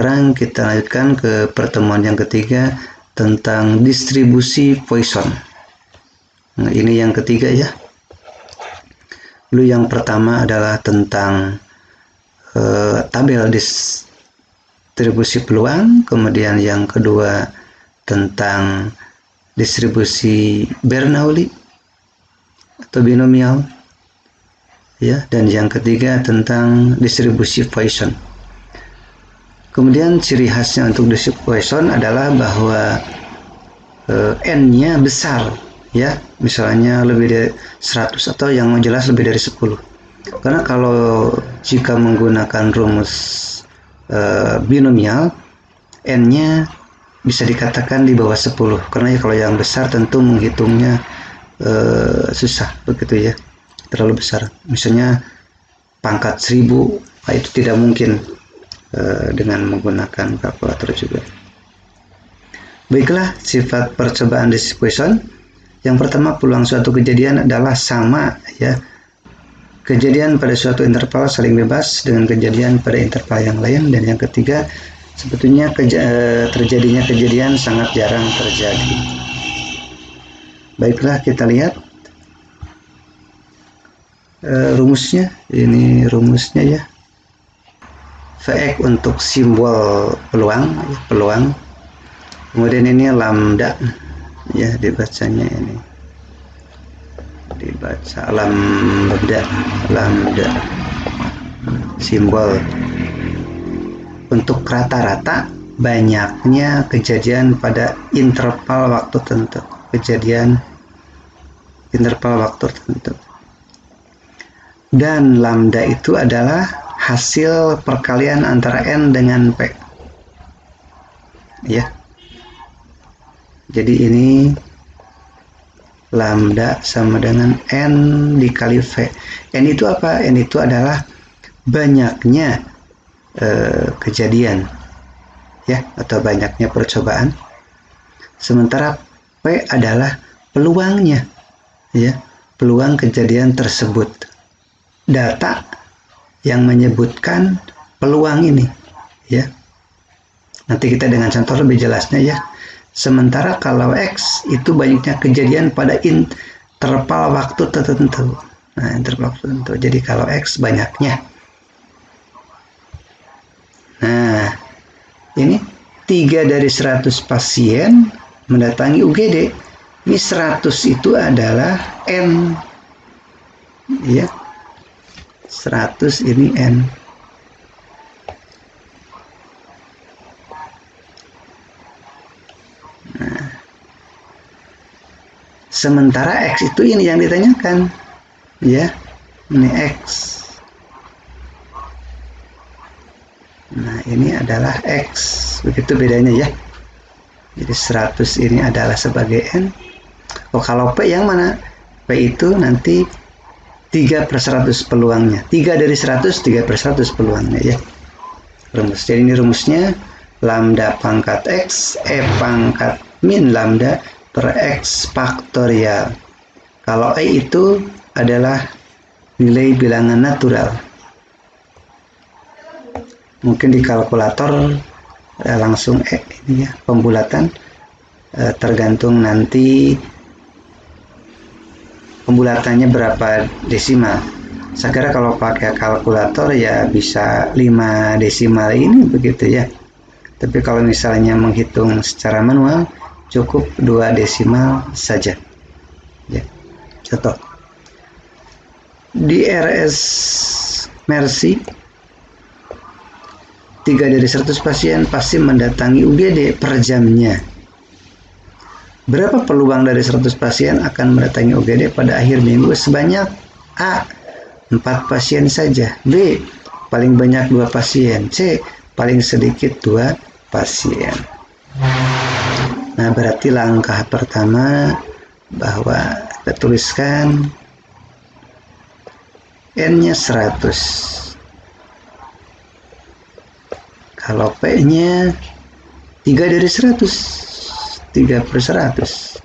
Sekarang kita lanjutkan ke pertemuan yang ketiga tentang distribusi Poisson. Nah, ini yang ketiga ya. Lalu yang pertama adalah tentang tabel distribusi peluang, kemudian yang kedua tentang distribusi Bernoulli atau binomial ya, dan yang ketiga tentang distribusi Poisson. Kemudian ciri khasnya untuk distribusi Poisson adalah bahwa n-nya besar ya, misalnya lebih dari 100 atau yang jelas lebih dari 10. Karena kalau jika menggunakan rumus binomial, n-nya bisa dikatakan di bawah 10, karena kalau yang besar tentu menghitungnya susah begitu ya, terlalu besar. Misalnya pangkat 1000, nah itu tidak mungkin dengan menggunakan kalkulator juga. Baiklah, sifat percobaan distribusi Poisson. Yang pertama, peluang suatu kejadian adalah sama ya. Kejadian pada suatu interval saling bebas dengan kejadian pada interval yang lain. Dan yang ketiga, sebetulnya terjadinya kejadian sangat jarang terjadi. Baiklah, kita lihat rumusnya. Ini rumusnya ya. Vx untuk simbol peluang. Kemudian ini lambda ya, dibacanya ini, dibaca lambda simbol untuk rata-rata banyaknya kejadian pada interval waktu tertentu, dan lambda itu adalah hasil perkalian antara n dengan p ya. Jadi ini lambda sama dengan n dikali v. N itu apa? N itu adalah banyaknya kejadian ya, atau banyaknya percobaan. Sementara p adalah peluangnya ya, peluang kejadian tersebut. Data yang menyebutkan peluang ini ya. Nanti kita dengan contoh lebih jelasnya ya. Sementara kalau X itu banyaknya kejadian pada interval waktu tertentu. Nah, interval waktu tertentu. Jadi kalau X banyaknya. Nah, ini 3 dari 100 pasien mendatangi UGD. Ini 100 itu adalah N ya. 100 ini N. Nah, sementara X itu ini yang ditanyakan ya, ini X. Nah, ini adalah X, begitu bedanya ya. Jadi 100 ini adalah sebagai N. Oh, kalau P yang mana? P itu nanti 3/100 peluangnya. 3 dari 100, 3/100 peluangnya ya. Rumus. Jadi ini rumusnya lambda pangkat X, E pangkat min lambda per X faktorial. Kalau E itu adalah nilai bilangan natural. Mungkin di kalkulator langsung E ini ya, pembulatan tergantung nanti pembulatannya berapa desimal. Saya kira kalau pakai kalkulator ya bisa 5 desimal ini begitu ya. Tapi kalau misalnya menghitung secara manual cukup 2 desimal saja. Ya. Contoh. Di RS Mercy 3 dari 100 pasien pasti mendatangi UGD per jamnya. Berapa peluang dari 100 pasien akan mendatangi UGD pada akhir minggu? Sebanyak A, 4 pasien saja. B, paling banyak 2 pasien. C, paling sedikit 2 pasien. Nah, berarti langkah pertama bahwa kita tuliskan N-nya 100. Kalau P-nya 3 dari 100. 3/100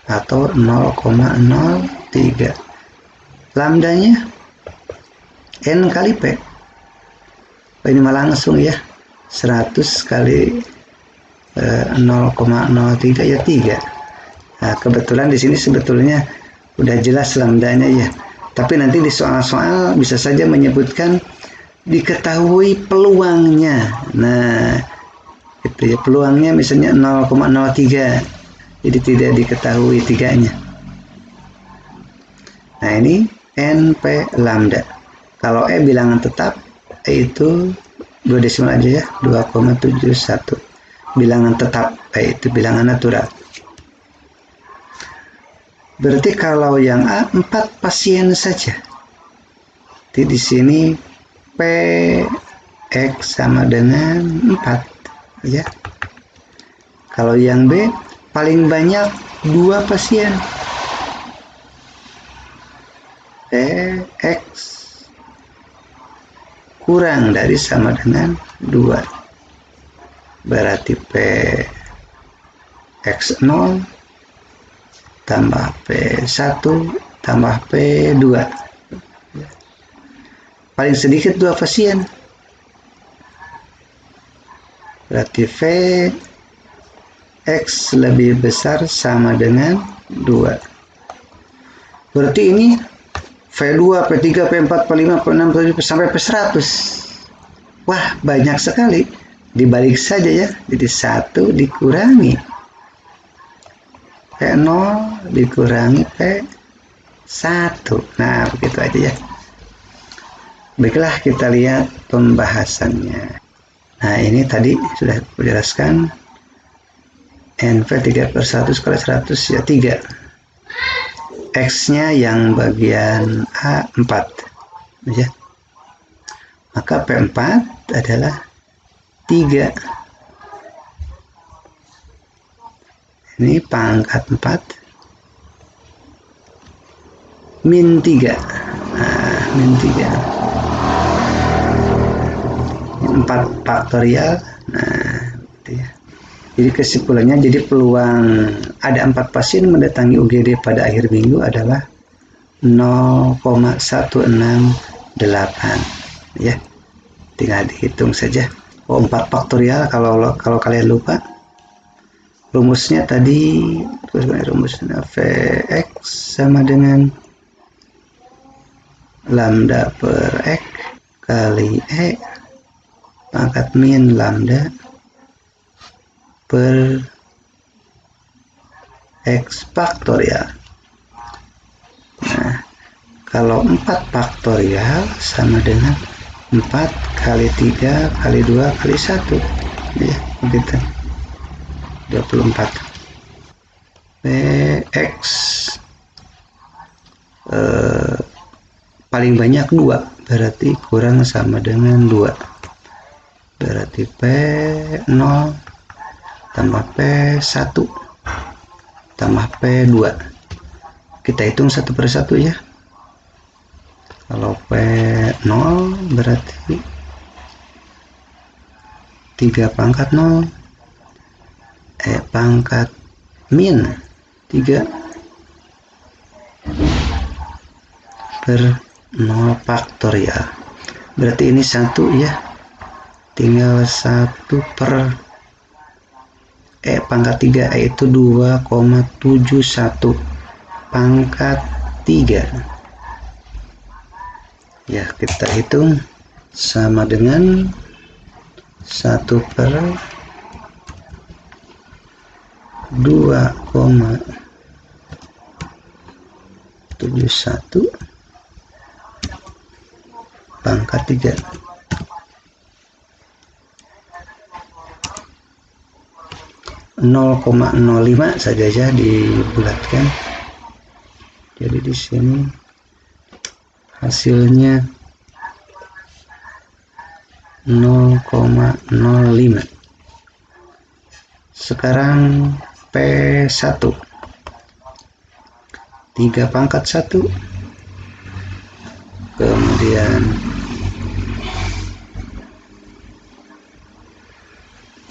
atau 0,03. Lambdanya N kali P. ini mah langsung ya, 100 kali 0,03 ya 3. Nah, kebetulan di sini sebetulnya udah jelas lambdanya ya. Tapi nanti di soal-soal bisa saja menyebutkan diketahui peluangnya. Nah, itu ya, peluangnya misalnya 0,03. Jadi tidak diketahui tiganya. Nah, ini NP lambda. Kalau E bilangan tetap, E itu 2 desimal aja ya, 2,71. Bilangan tetap, E itu bilangan natural. Berarti kalau yang A 4 pasien saja. Jadi di sini PX sama dengan 4 ya. Kalau yang B paling banyak 2 pasien. PX kurang dari sama dengan 2. Berarti PX0 tambah P1 tambah P2. Paling sedikit 2 pasien. Berarti Vx lebih besar sama dengan 2. Berarti ini V2, P3, P4, P5, P6, P7 sampai P100. Wah, banyak sekali. Dibalik saja ya. Jadi 1 dikurangi P0 dikurangi P1. Nah, begitu aja ya. Baiklah, kita lihat pembahasannya. Nah, ini tadi sudah dijelaskan. NV 3/100 kali 100 ya 3. X-nya yang bagian A 4 ya. Maka P4 adalah 3. Ini pangkat 4 min 3. Nah, min 3. 4 faktorial. Nah, gitu ya. Jadi kesimpulannya, jadi peluang ada 4 pasien mendatangi UGD pada akhir minggu adalah 0,168 ya. Tinggal dihitung saja. 4 faktorial kalau kalian lupa. Rumusnya tadi, rumusnya Vx sama dengan lambda per X kali E pangkat min lambda per X faktorial. Nah, kalau 4 faktorial sama dengan 4 kali 3 kali 2 kali 1 ya, begitu. 24. Px paling banyak 2, berarti kurang sama dengan 2. Berarti P0 tambah P1 tambah P2. Kita hitung satu persatu ya. Kalau P0 berarti 3 pangkat 0 pangkat min 3 per 0 faktorial. Berarti ini 1 ya. Tinggal 1 per pangkat 3 yaitu 2,71 pangkat 3. Ya, kita hitung sama dengan 1 per 2,71 pangkat 3. (0,05 saja dibulatkan. Jadi di sini hasilnya 0,05. Sekarang P1 3 pangkat 1 kemudian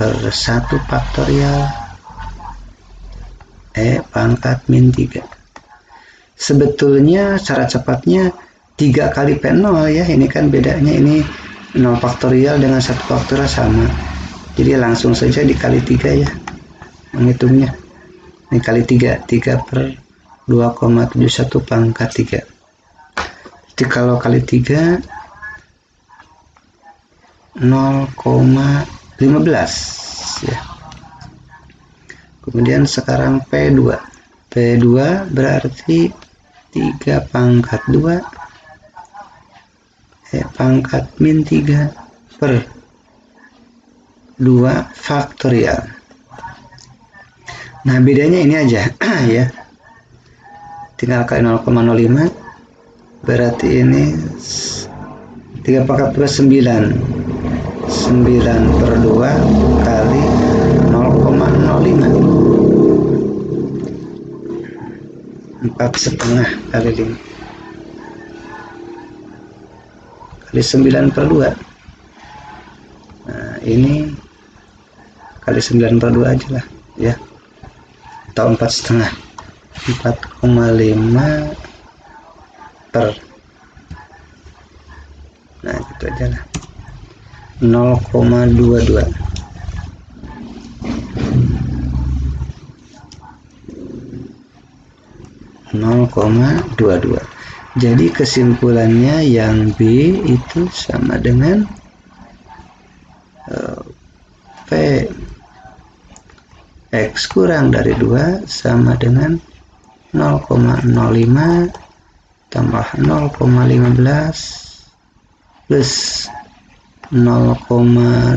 per 1 faktorial pangkat min 3. Sebetulnya cara cepatnya 3 kali P0 ya. Ini kan bedanya, ini 0 faktorial dengan 1 faktorial sama. Jadi langsung saja dikali 3 ya. Menghitungnya. Ini kali 3. 3 per 2,71 pangkat 3. Jadi kalau kali 3 0,15 ya. Kemudian sekarang P2. P2 berarti 3 pangkat 2 pangkat min 3 per 2 faktorial. Nah, bedanya ini aja ya. Tinggal kali 0,05 berarti ini 3 pangkat 2 9. 9 per 2 kali 0,05. 4,5 kali 5 kali 9 per 2. Nah, ini kali 9 per 2 aja lah ya, atau 4,5. 4,5 per, nah gitu aja lah, 0,22. Jadi kesimpulannya yang B itu sama dengan P X kurang dari 2 sama dengan 0,05 tambah 0,15 plus 0,22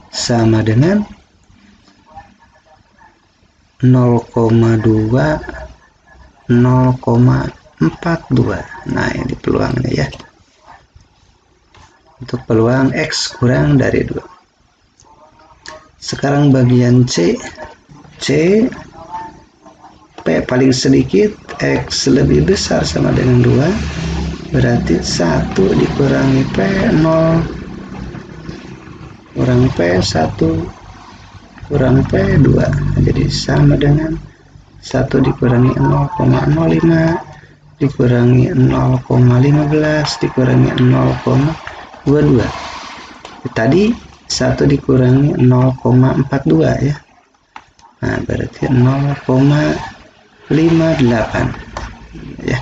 sama dengan 0,2 0,42. Nah, ini peluangnya ya. Untuk peluang X kurang dari 2. Sekarang bagian C. P paling sedikit, X lebih besar sama dengan 2. Berarti 1 dikurangi P 0 kurang P 1 kurang P 2. Jadi sama dengan 1 dikurangi 0,05 dikurangi 0,15 dikurangi 0,22. Tadi 1 dikurangi 0,42 ya. Nah, berarti 0,58 ya.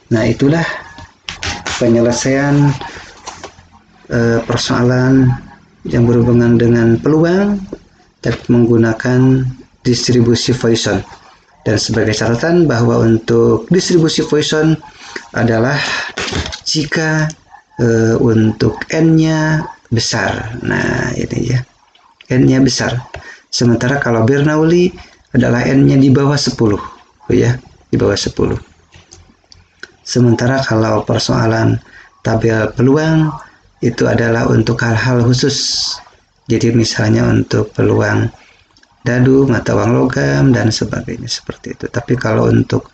Nah, itulah penyelesaian persoalan yang berhubungan dengan peluang tapi menggunakan distribusi Poisson. Dan sebagai catatan bahwa untuk distribusi Poisson adalah jika untuk n-nya besar. Nah, ini ya, n-nya besar. Sementara kalau Bernoulli adalah n-nya di bawah 10 ya, di bawah 10. Sementara kalau persoalan tabel peluang itu adalah untuk hal-hal khusus. Jadi misalnya untuk peluang dadu, mata uang logam dan sebagainya seperti itu. Tapi kalau untuk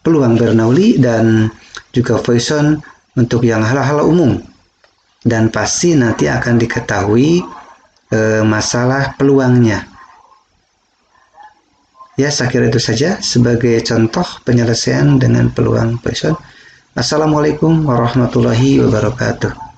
peluang Bernoulli dan juga Poisson untuk yang hal-hal umum, dan pasti nanti akan diketahui masalah peluangnya. Ya, saya kira itu saja sebagai contoh penyelesaian dengan peluang Poisson. Assalamualaikum warahmatullahi wabarakatuh.